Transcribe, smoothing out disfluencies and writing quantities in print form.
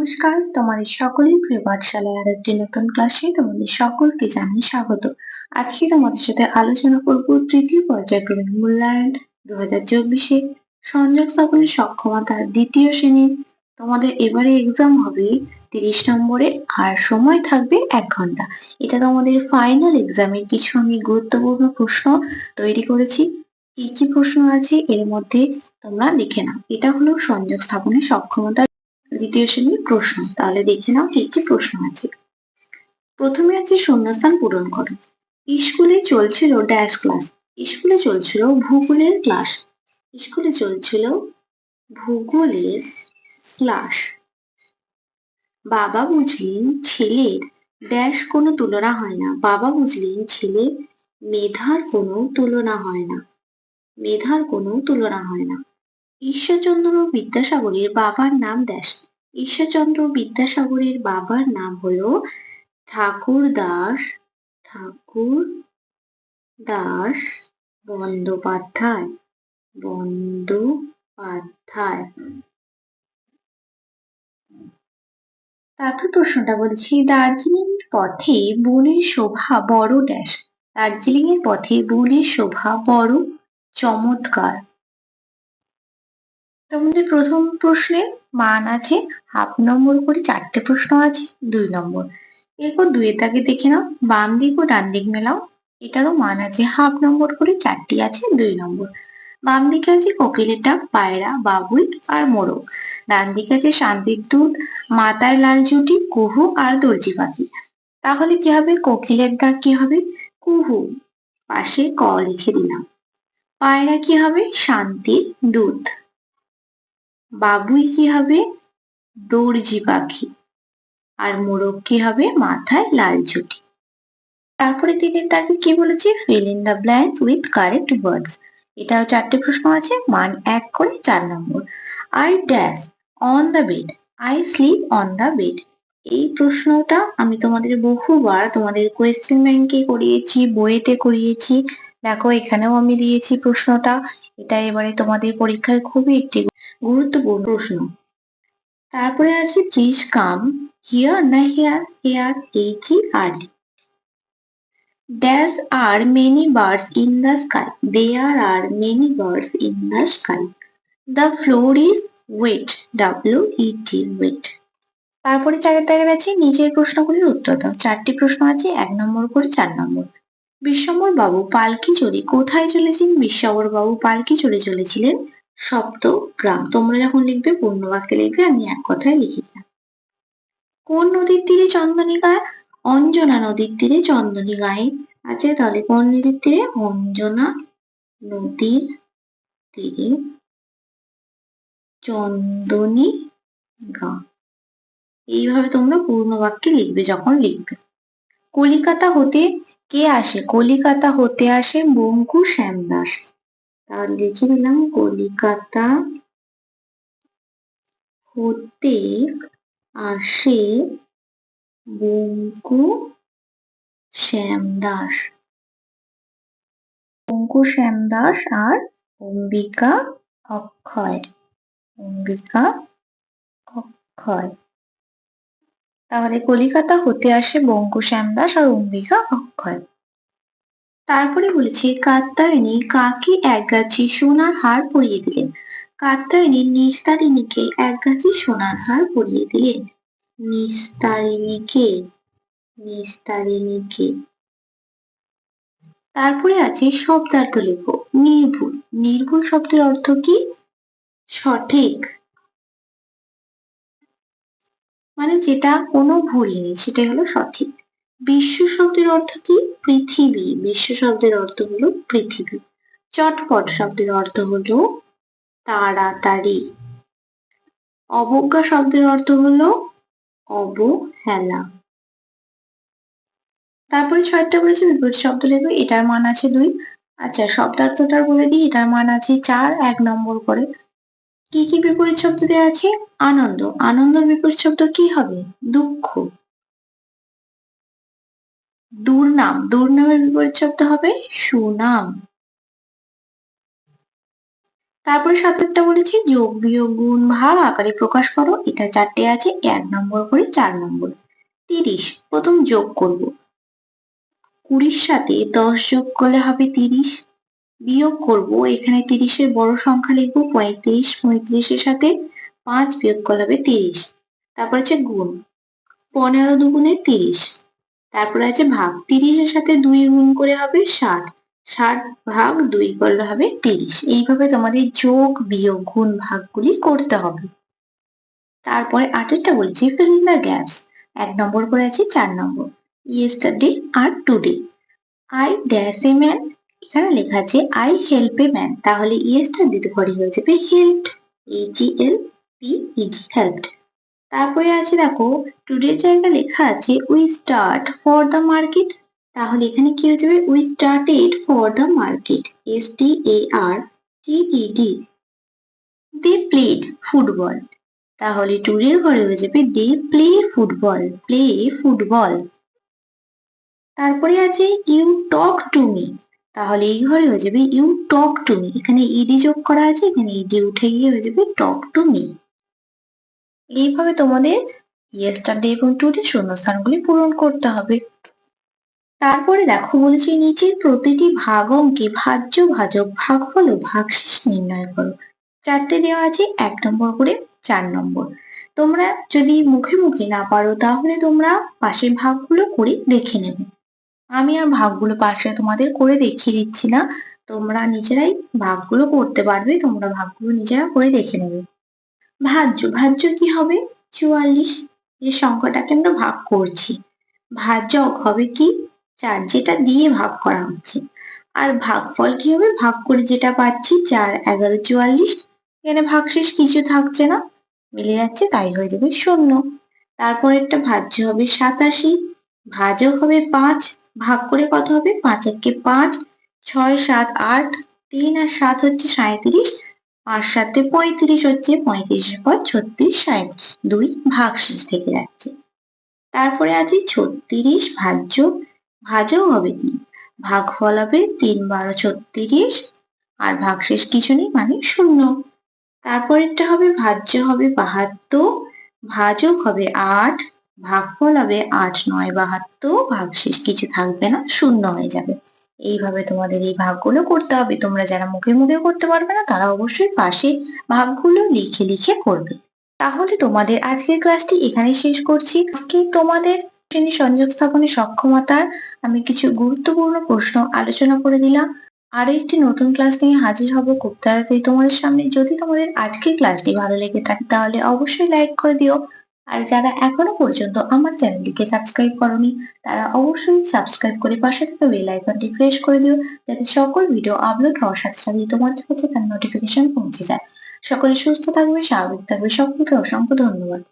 নমস্কার, তোমাদের সকলের প্রিয় পাঠশালায় আর একটি নতুন ক্লাসে তোমাদের সকলকে জানাই স্বাগত। আজকে তোমাদের সাথে আলোচনা করব তৃতীয় পর্যায়ক্রমিক মূল্যায়ন 2024-এ সংযোগ স্থাপনের সক্ষমতার দ্বিতীয় শ্রেণীর। তোমাদের এবারে এক্সাম হবে 30 নম্বরে আর সময় থাকবে 1 ঘন্টা। এটা তোমাদের ফাইনাল এক্সামের কিছু আমি গুরুত্বপূর্ণ প্রশ্ন তৈরি করেছি। কি কি প্রশ্ন আছে এর মধ্যে তোমরা দেখে নাও। এটা হলো সংযোগ স্থাপনের সক্ষমতা দ্বিতীয় শ্রেণীর প্রশ্ন। তাহলে দেখে নাও কি কি প্রশ্ন আছে। প্রথমে আছে শূন্যস্থান পূরণ করো। স্কুলে চলছিল ড্যাশ ক্লাস। স্কুলে চলছিল ভূগোলের ক্লাস। স্কুলে চলছিল ভূগোলের ক্লাস। বাবা বুঝলেন ছেলের ড্যাশ কোনো তুলনা হয় না। বাবা বুঝলেন ছেলে মেধার কোনো তুলনা হয় না। মেধার কোনো তুলনা হয় না। ঈশ্বরচন্দ্র বিদ্যাসাগরের বাবার নাম ড্যাশ। ঈশ্বরচন্দ্র বিদ্যাসাগরের বাবার নাম হলো ঠাকুর দাস বন্দ্যোপাধ্যায়। বন্দ্যোপাধ্যায়। তারপর প্রশ্নটা বলছি, দার্জিলিং পথে বনের শোভা বড় ড্যাশ। দার্জিলিং এর পথে বনের শোভা বড় চমৎকার। তোমাদের প্রথম প্রশ্নের মান আছে হাফ নম্বর করে, 4টে প্রশ্ন আছে 2 নম্বর। এরপর 2 দাগে দেখে নাও, বাম দিক ও ডান দিক মেলাও। এটারও মান আছে হাফ নম্বর করে, 4টি আছে 2 নম্বর। বাম দিকে আছে কোকিলের ডাক, পায়রা, বাবুই আর মোরগ। ডান দিকে আছে শান্তির দূত, মাথায় লাল চুটি, কুহু আর দর্জি পাখি। তাহলে কি হবে? কোকিলের ডাক কি হবে? কুহু, পাশে ক লিখে দিলাম। পায়রা কি হবে? শান্তির দূত। বাবুই কি হবে? দর্জি পাখি। আর মোরগ কি হবে? মাথায় লাল চুটি। তারপরে 3 দাগে কি বলেছে? fill in the blanks with correct words. এটাও 4টে প্রশ্ন আছে, মান 1 করে, 4 নম্বর। I dash on the bed. I sleep on the bed. এই প্রশ্নটা আমি তোমাদের বহুবার তোমাদের কোয়েশ্চেন ব্যাংকে করিয়েছি, বইয়েতে করিয়েছি। দেখো এখানেও আমি দিয়েছি প্রশ্নটা। এটা এবারে তোমাদের পরীক্ষায় খুবই একটি গুরুত্বপূর্ণ প্রশ্ন। তারপরে আছে প্লিজ কাম হিয়ার না here, here HER. There are many birds in the sky. There are many birds in the sky. The floor is wet. WET, wet. তারপরে 4 দাগের আছে নিচের প্রশ্নগুলির উত্তর দাও। 4টি প্রশ্ন আছে 1 নম্বর করে, 4 নম্বর। বিশ্বম্বর বাবু পালকি চড়ে কোথায় চলেছিলেন? বিশ্বম্বর বাবু পালকি চড়ে চলেছিলেন সপ্তগ্রাম। তোমরা যখন লিখবে পূর্ণ বাক্যে লিখবে, আমি এক কথায় লিখে দিলাম। কোন নদীর তীরে চন্দনিকা? অঞ্জনা নদীর তীরে চন্দনী গায়ে আছে। তাহলে কোন নদীর তীরে? অঞ্জনা নদীর তীরে চন্দনী গা। এইভাবে তোমরা পূর্ণ বাক্যে লিখবে যখন লিখবে। কলিকাতা হতে কে আসে? কলিকাতা হতে আসে বঙ্কু শ্যামদাস। তাহলে লিখে দিলাম কলিকাতা হতে আসে বঙ্কু শ্যামদাস। বঙ্কু শ্যামদাস আর অম্বিকা অক্ষয়। অম্বিকা অক্ষয়। তাহলে কলিকাতা হতে আসে বঙ্কু শ্যামদাস আর অম্বিকা অক্ষয়। তারপরে বলেছে কাত্যায়নী কাকে এক গাছি সোনার হার পরিয়ে দিলেন? কাত্যায়নী নিস্তারিণীকে এক গাছি সোনার হার পরিয়ে দিলেন। নিস্তারিণীকে। নিস্তারিণীকে। তারপরে আছে শব্দার্থ লেখো। নির্ভুল। নির্ভুল শব্দের অর্থ কি? সঠিক, মানে যেটা কোনো ভুল নেই সেটাই হলো সঠিক। বিশ্ব শব্দের অর্থ কি? পৃথিবী। বিশ্ব শব্দের অর্থ হলো পৃথিবী। চটপট শব্দের অর্থ হলো তাড়াতাড়ি। অবজ্ঞা শব্দের অর্থ হলো অবহেলা। তারপরে 6টা বলেছে বিপরীত শব্দ লেখো। এটার মান আছে 2। আচ্ছা, শব্দার্থটা বলে দিই। এটার মান আছে 4, 1 নম্বর করে। কি কি বিপরীত শব্দ দেওয়া আছে? আনন্দ। আনন্দের বিপরীত শব্দ কি হবে? দুঃখ। দুর্নাম। দুর্নামের বিপরীত শব্দ হবে সুনাম। তারপরে ৭টা বলেছি যোগ বিয়োগ গুণ ভাগ আকারে প্রকাশ করো। এটা 4টে আছে, 1 নম্বর করে 4 নম্বর। 30 প্রথম যোগ করব। 20-র সাথে 10 যোগ করলে হবে 30। বিয়োগ করব, এখানে 30-এর বড় সংখ্যা লিখবো 35। 35-এর সাথে 5 বিয়োগ করলে হবে 30। তারপর আছে গুণ, 15 দুগুণে 30। তারপরে আছে ভাগ, 30-এর সাথে 2 গুণ করে হবে 60। 60 ভাগ 2 করলে হবে 30। এইভাবে তোমাদের যোগ বিয়োগ গুণ ভাগগুলি করতে হবে। তারপরে 8টা বলছি fill in the gaps। 1 নম্বর করে আছে 4 নম্বর। yesterday R today। I dash a man, এখানে লেখা আছে I help a man, তাহলে yesterday ঘরে হয়ে যাবে helped, HELPED, helped। তারপরে আছে দেখো টুডে জায়গায় লেখা আছে we start for the market, তাহলে এখানে কি হয়ে যাবে we started for the market, STARTED। They played football, তাহলে টুডের ঘরে হয়ে যাবে they play football, play football. তারপরে আছে ইউ টক টু মি, তাহলে এই ঘরে হয়ে যাবে ইউ টক টু মি, এখানে ইডি যোগ করা আছে, এখানে ইডি উঠে গিয়ে হয়ে যাবে টক টু মি। এইভাবে তোমাদের ইয়েস্টারডে এবং টুডে শূন্যস্থানগুলি পূরণ করতে হবে। তারপরে দেখো বলেছি নিচের প্রতিটি ভাগ অঙ্কে ভাজ্য ভাজক ভাগফল ও ভাগশেষ নির্ণয় করো। 4টে দেওয়া আছে, 1 নম্বর করে 4 নম্বর। তোমরা যদি মুখে মুখে না পারো তাহলে তোমরা পাশের ভাগগুলো করে দেখে নেবে। আমি আর ভাগগুলো পাশে তোমাদের করে দেখিয়ে দিচ্ছি না, তোমরা নিজেরাই ভাগগুলো করতে পারবে, তোমরা ভাগগুলো নিজেরা করে দেখে নেবে। ভাজ্য, ভাজ্য কি হবে 44, যে সংখ্যাটাকে আমরা ভাগ করছি। ভাজক হবে কি 4, যেটা দিয়ে ভাগ করা হচ্ছে। আর ভাগফল কি হবে ভাগ করে যেটা পাচ্ছি 4, 11, 44, এখানে ভাগশেষ কিছু থাকছে না, মিলে যাচ্ছে, তাই হয়ে যাবে 0। তারপরেরটা ভাজ্য হবে 87, ভাজক হবে 5, ভাগ করে কত হবে 5 একে 5, 6, 7, 8, 3 আর 7 হচ্ছে 37, 5 7 35 হচ্ছে, 35-এর পর 36, 2 ভাগশেষ থেকে যাচ্ছে। তারপরে আছে 36 ভাজ্য, ভাজক হবে কি ভাগফল হবে 3 12 36, আর ভাগশেষ কিছু নেই মানে 0। তারপরেরটা হবে ভাজ্য হবে 72, ভাজক হবে 8, ভাগফল হবে 8 9 72, ভাগশেষ কিছু থাকবে না, 0 হয়ে যাবে। এইভাবে তোমাদের এই ভাগগুলো করতে হবে। তোমরা যারা মুখে মুখে করতে পারবে না তারা অবশ্যই পাশে ভাগগুলো লিখে লিখে করবে। তাহলে তোমাদের আজকের ক্লাসটি এখানেই শেষ করছি। আজকে তোমাদের শ্রেণী সংযোগ স্থাপনের সক্ষমতার আমি কিছু গুরুত্বপূর্ণ প্রশ্ন আলোচনা করে দিলাম। আরো একটি নতুন ক্লাস নিয়ে হাজির হব খুব তাড়াতাড়ি তোমাদের সামনে। যদি তোমাদের আজকের ক্লাসটি ভালো লেগে থাকে তাহলে অবশ্যই লাইক করে দিও। আর যারা এখনো পর্যন্ত আমার চ্যানেলটিকে সাবস্ক্রাইব করোনি তারা অবশ্যই সাবস্ক্রাইব করে পাশে থাকা বেল আইকনটি প্রেস করে দিও, যাতে সকল ভিডিও আপলোড হওয়ার সাথে সাথে তোমাদের কাছে তার নোটিফিকেশন পৌঁছে যায়। সকলে সুস্থ থাকবে, স্বাভাবিক থাকবে। সকলকে অসংখ্য ধন্যবাদ।